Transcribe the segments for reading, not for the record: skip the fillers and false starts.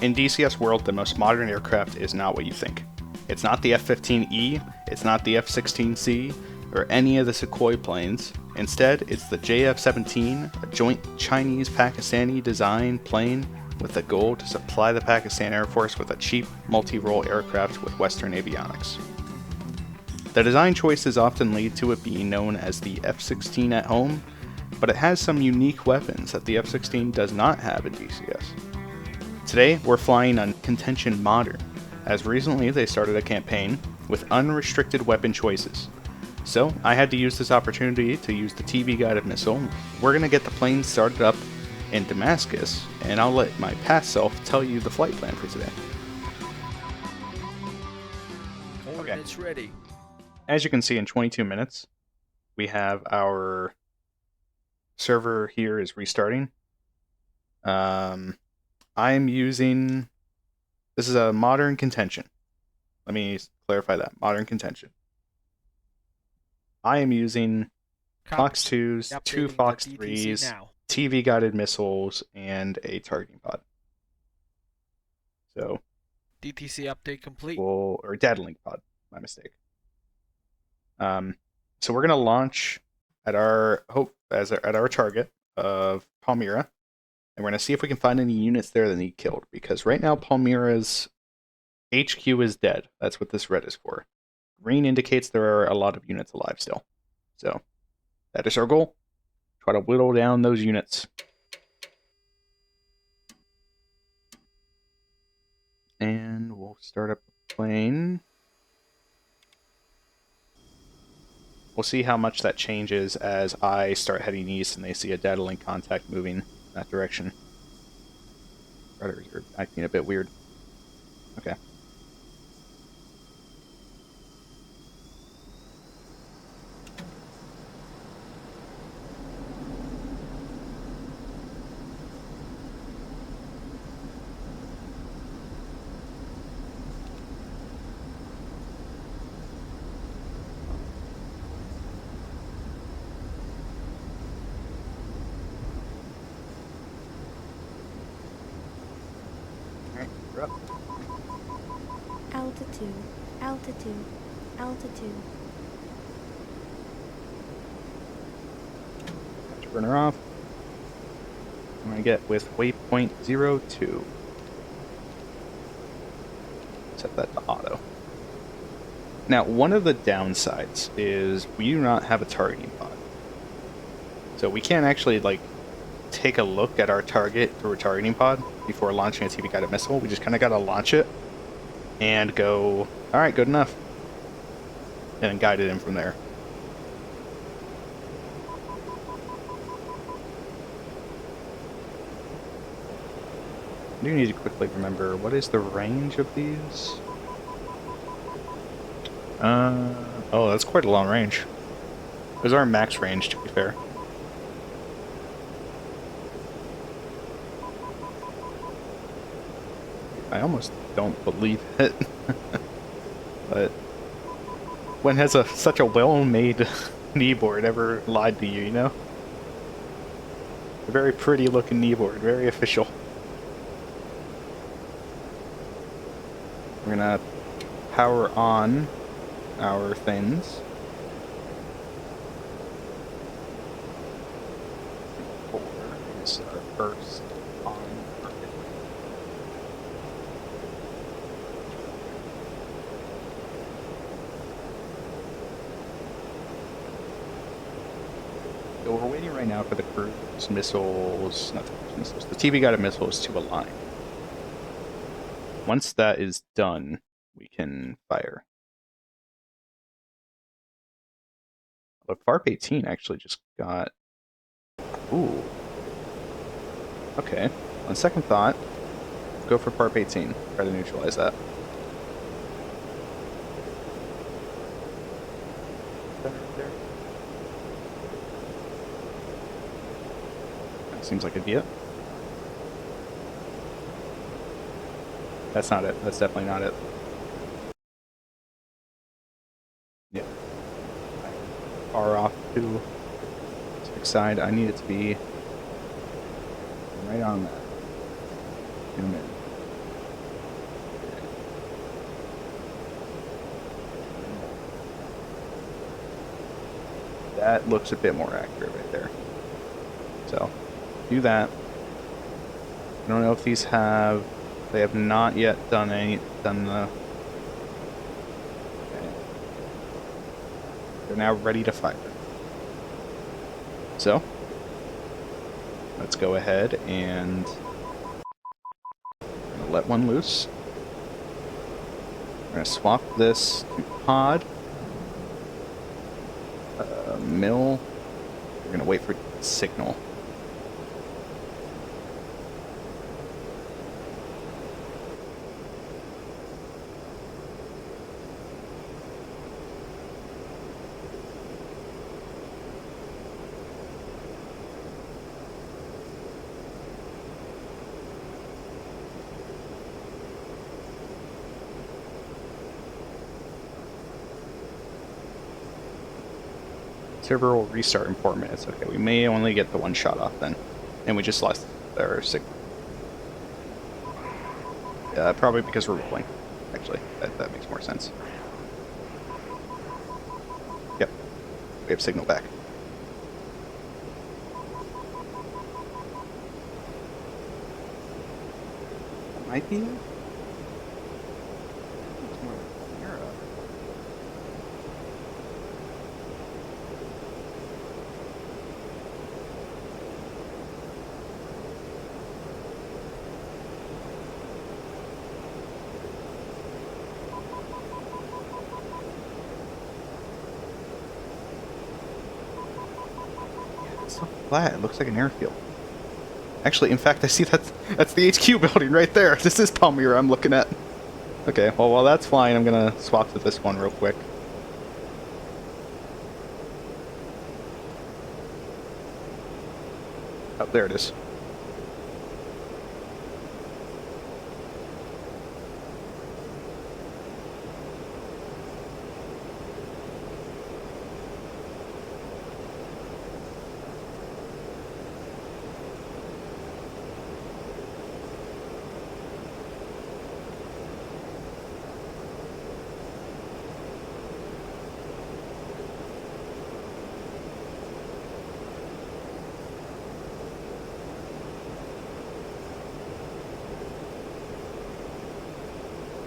In DCS world, the most modern aircraft is not what you think. It's not the F-15E, it's not the F-16C, or any of the Sukhoi planes. Instead, it's the JF-17, a joint Chinese-Pakistani design plane with the goal to supply the Pakistan Air Force with a cheap, multi-role aircraft with Western avionics. The design choices often lead to it being known as the F-16 at home, but it has some unique weapons that the F-16 does not have in DCS. Today, we're flying on Contention Modern, as recently they started a campaign with unrestricted weapon choices. So, I had to use this opportunity to use the TV Guided Missile. We're going to get the plane started up in Damascus, and I'll let my past self tell you the flight plan for today. Coordinates ready. As you can see, in 22 minutes, we have our server here is restarting. I'm using, this is a modern contention. Let me clarify that, modern contention. I am using Fox 2s, 2 Fox 3s, TV guided missiles, and a targeting pod. So, DTC update complete. Or data link pod, my mistake. So we're gonna launch at our at our target of Palmyra. And we're going to see if we can find any units there that need killed. Because right now, Palmyra's HQ is dead. That's what this red is for. Green indicates there are a lot of units alive still. So, that is our goal. Try to whittle down those units. And we'll start up the plane. We'll see how much that changes as I start heading east and they see a data link contact moving that direction. Rudders are acting a bit weird. Okay. Altitude, altitude, altitude. Burner off. I'm going to get with waypoint 02. Set that to auto. Now, one of the downsides is we do not have a targeting pod. So we can't actually, like, take a look at our target through a targeting pod before launching a TV guided missile. We just kind of got to launch it and go, alright, good enough. And then guide it in from there. I do need to quickly remember, what is the range of these? Oh, that's quite a long range. Those are max range, to be fair. I almost don't believe it. But when has such a well-made kneeboard ever lied to you, you know? A very pretty looking kneeboard, very official. We're gonna power on our things. Is our first on target. So we're waiting right now for the cruise missiles, not the cruise missiles, the TV guided missiles to align. Once that is done, we can fire. But FARP 18 actually just got... Ooh. Okay. On second thought, go for FARP 18. Try to neutralize that. That seems like it'd be it. That's not it. That's definitely not it. Yeah. Far off to the side. I need it to be right on that. In a minute. That looks a bit more accurate right there. So, do that. I don't know if these have... They have not yet done the... Okay. They're now ready to fire. So, let's go ahead and let one loose. We're going to swap this to pod. Mill. We're going to wait for signal. Server will restart in 4 minutes. Okay, we may only get the one shot off then. And we just lost our signal. Probably because we're rolling. Actually, that makes more sense. Yep. We have signal back. That might be... flat. It looks like an airfield. Actually, in fact, I see that's the HQ building right there. This is Palmyra I'm looking at. Okay, well, while that's flying, I'm gonna swap to this one real quick. Oh, there it is.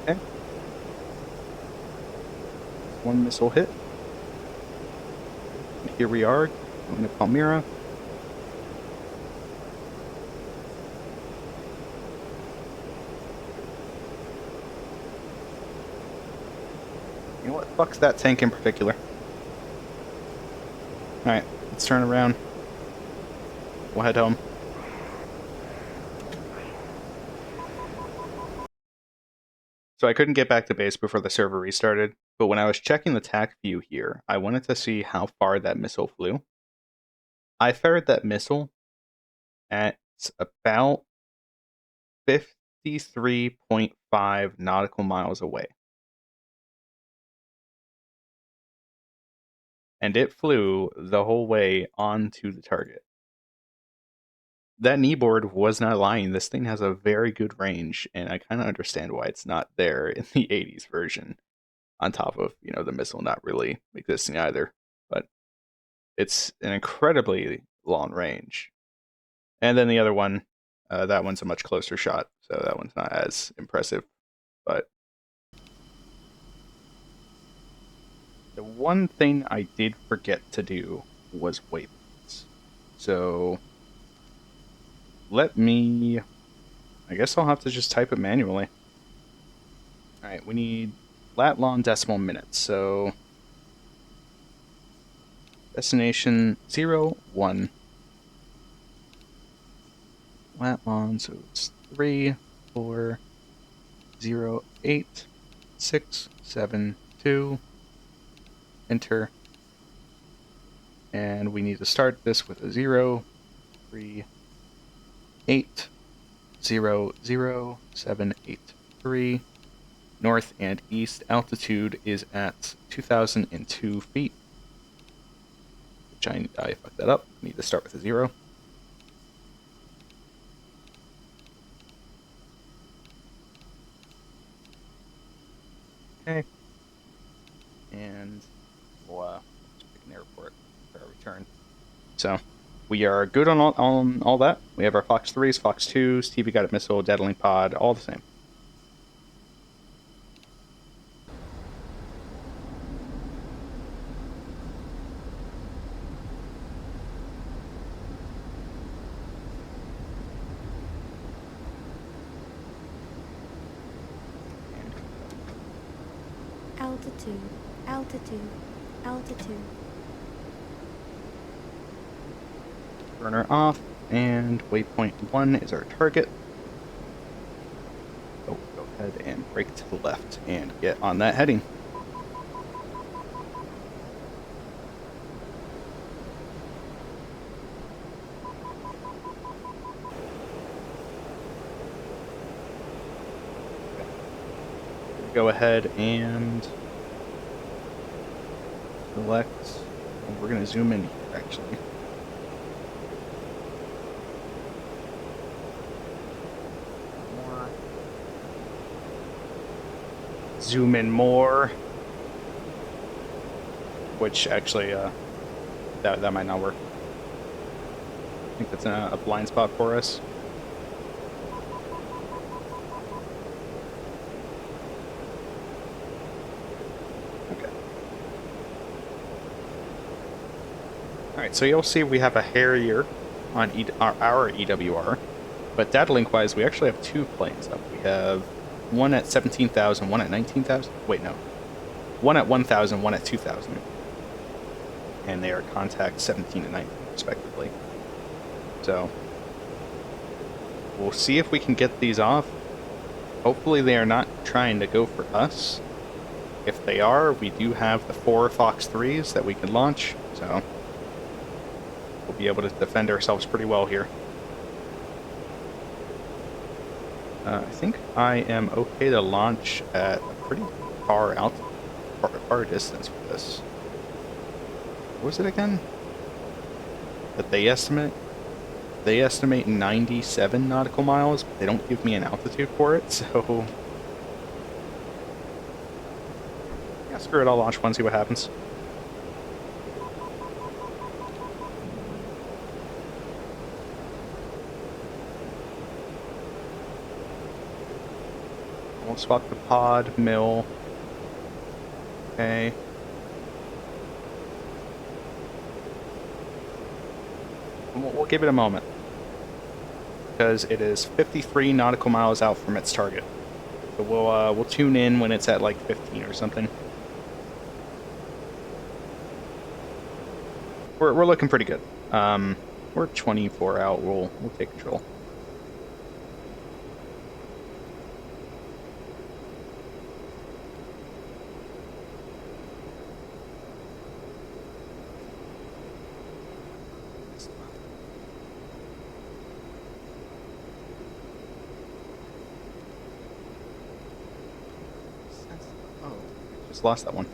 Okay. One missile hit. And here we are, going to Palmyra. You know what? Fucks that tank in particular. Alright, let's turn around. We'll head home. So I couldn't get back to base before the server restarted, but when I was checking the Tacview here, I wanted to see how far that missile flew. I fired that missile at about 53.5 nautical miles away. And it flew the whole way onto the target. That kneeboard was not lying. This thing has a very good range, and I kind of understand why it's not there in the 80s version. On top of, you know, the missile not really existing either. But it's an incredibly long range. And then the other one, that one's a much closer shot, so that one's not as impressive. But the one thing I did forget to do was waypoints. So let me... I guess I'll have to just type it manually. Alright, we need lat, long, decimal, minutes. So destination 0, 1. Lat, long, so it's 3, 4, 0, 8, 6, 7, 2. Enter. And we need to start this with a 0, 3, 8, 0, 0, 7, 8, 3. North and east altitude is at 2,002 feet. Which I fucked that up. Need to start with a 0. Okay. And we'll just pick an airport. our return. So we are good on all that. We have our Fox 3s, Fox 2s, TV Guided Missile, Deadling Pod, all the same. Altitude, altitude, altitude. Burner off, and waypoint 1 is our target. Oh, go ahead and brake to the left and get on that heading. Go ahead and select. We're going to zoom in here, actually. Zoom in more, which actually that might not work. I think that's a blind spot for us. Okay. Alright, so you'll see we have a Harrier on our EWR, but data link wise we actually have two planes up. We have one at 17,000, one at 19,000. Wait, no. One at 1,000, one at 2,000. And they are contact 17 and 19, respectively. So, we'll see if we can get these off. Hopefully they are not trying to go for us. If they are, we do have the 4 Fox 3s that we can launch. So, we'll be able to defend ourselves pretty well here. I think I am okay to launch at a pretty far far distance for this. What was it again? That they estimate 97 nautical miles, but they don't give me an altitude for it, so yeah, screw it, I'll launch one, see what happens. We'll swap the pod, mill. Okay. We'll give it a moment, because it is 53 nautical miles out from its target. So we'll tune in when it's at like 15 or something. We're looking pretty good. We're 24 out. We'll take control. Lost that one.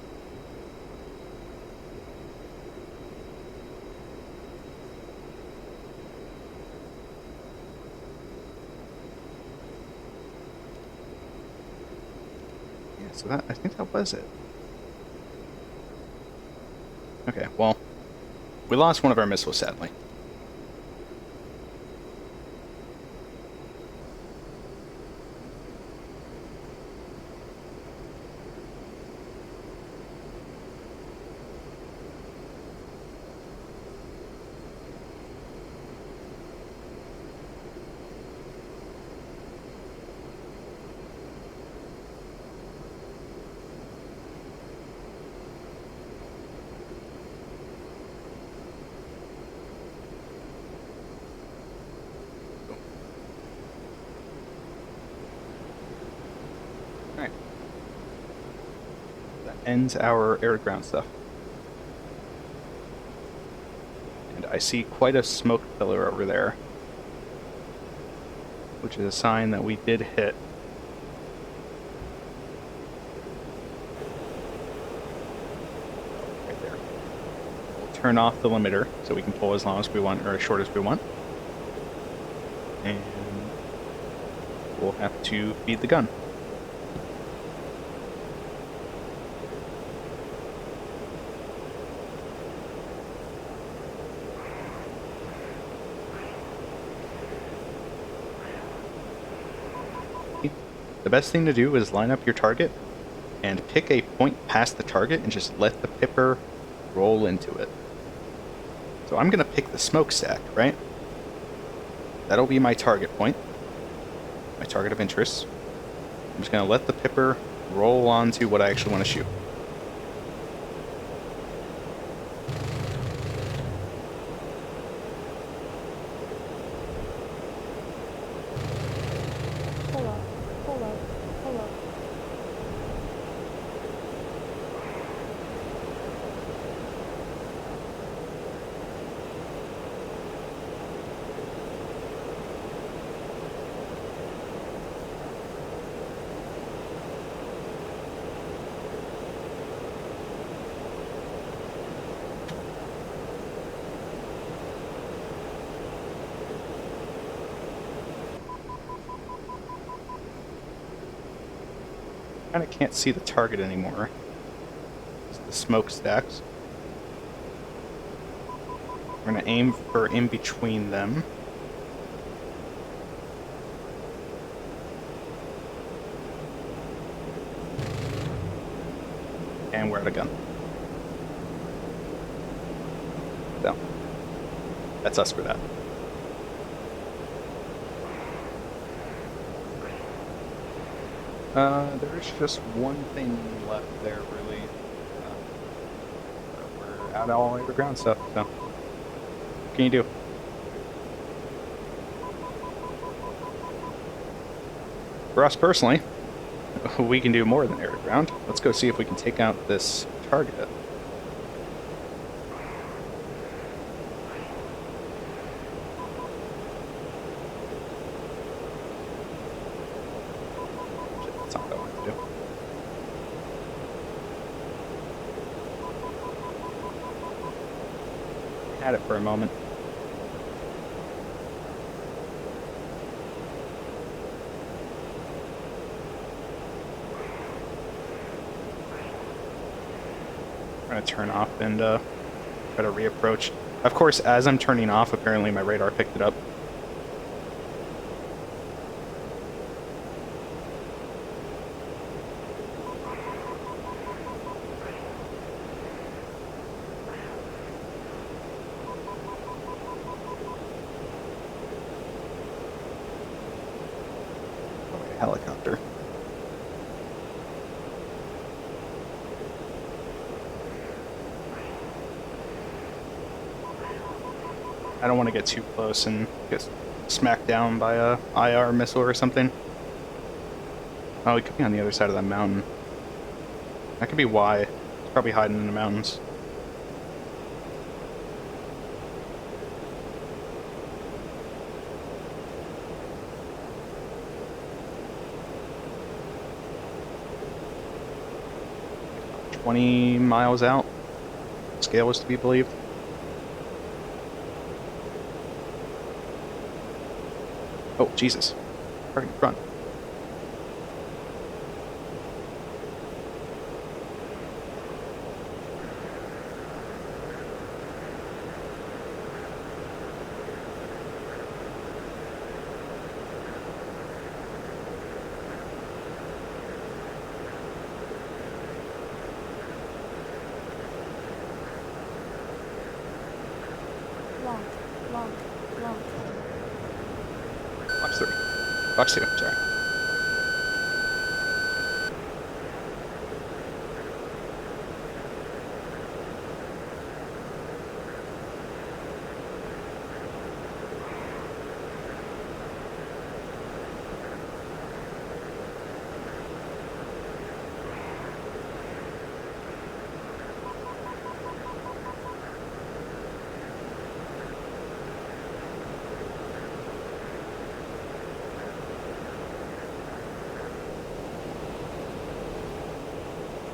Yeah, so I think that was it. Okay, well, we lost one of our missiles, sadly. Ends our air-to-ground stuff. And I see quite a smoke pillar over there, which is a sign that we did hit. Right there. We'll turn off the limiter so we can pull as long as we want, or as short as we want. And we'll have to feed the gun. the best thing to do is line up your target and pick a point past the target and just let the pipper roll into it. So I'm going to pick the smokestack, right? That'll be my target point, my target of interest. I'm just going to let the pipper roll onto what I actually want to shoot. Pull up, pull up, pull up. I kind of can't see the target anymore. It's the smokestacks. We're going to aim for in between them. And we're out of gun. So, that's us for that. There's just one thing left there, really. We're out of all the ground stuff, so what can you do? For us personally, we can do more than air to ground. Let's go see if we can take out this target. That's not what I wanted to do. Had it for a moment. I'm going to turn off and try to reapproach. Of course, as I'm turning off, apparently my radar picked it up. Oh, a helicopter. I don't want to get too close and get smacked down by a IR missile or something. Oh, he could be on the other side of that mountain. That could be why. He's probably hiding in the mountains. Like 20 miles out. Scale was to be believed. Oh, Jesus. Target in front. Lock, lock, lock. Box 3. Box 2, sorry.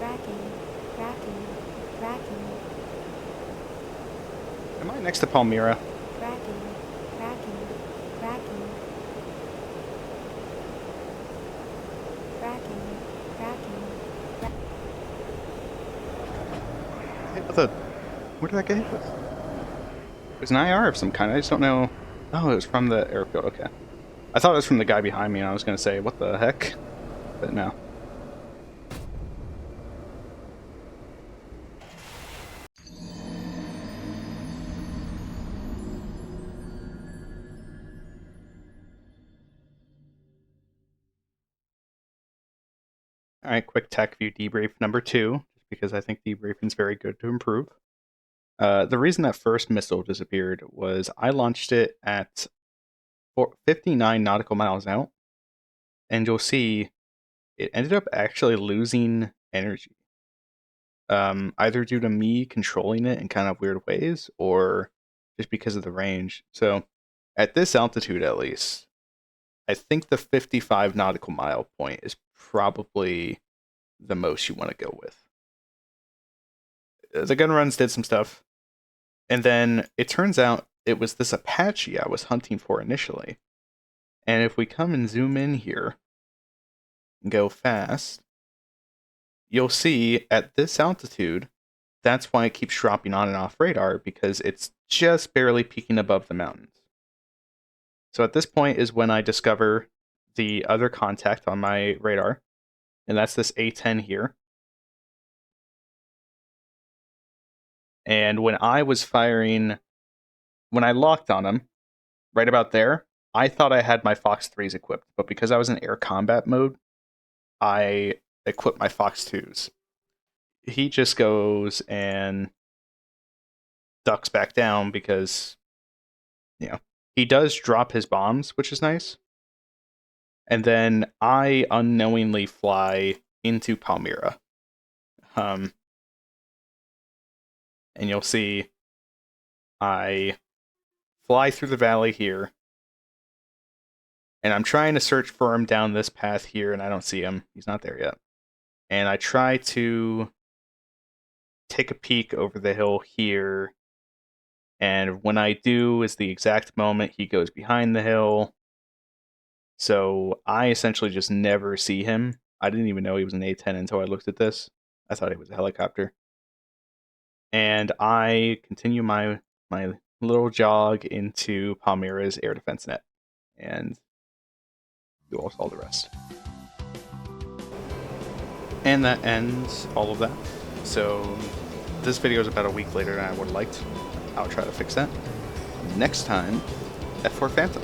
Tracking, tracking, tracking, Am I next to Palmyra? tracking, tracking, tracking. Tracking, tracking, Hit with a... What did that get hit with? It was an IR of some kind. I just don't know. Oh, it was from the airfield. Okay. I thought it was from the guy behind me, and I was going to say, what the heck? cockpit now. Alright, quick Tacview debrief number 2, just because I think debriefing is very good to improve. The reason that first missile disappeared was I launched it at 59 nautical miles out, and you'll see it ended up actually losing energy. Either due to me controlling it in kind of weird ways, or just because of the range. So, at this altitude at least, I think the 55 nautical mile point is probably the most you want to go with. The gun runs did some stuff, and then it turns out it was this Apache I was hunting for initially. And if we come and zoom in here and go fast, you'll see at this altitude, that's why it keeps dropping on and off radar, because it's just barely peeking above the mountains. So at this point is when I discover the other contact on my radar, and that's this A-10 here. And when I was firing, when I locked on him, right about there, I thought I had my Fox 3s equipped, but because I was in air combat mode, I equipped my Fox 2s. He just goes and ducks back down because, you know, he does drop his bombs, which is nice. And then I unknowingly fly into Palmyra. And you'll see I fly through the valley here. And I'm trying to search for him down this path here, and I don't see him. He's not there yet. And I try to take a peek over the hill here. And when I do is the exact moment he goes behind the hill. So I essentially just never see him. I didn't even know he was an A-10 until I looked at this. I thought he was a helicopter. And I continue my little jog into Palmyra's air defense net. And do all the rest. And that ends all of that. So this video is about a week later than I would have liked. I'll try to fix that. Next time, F4 Phantom.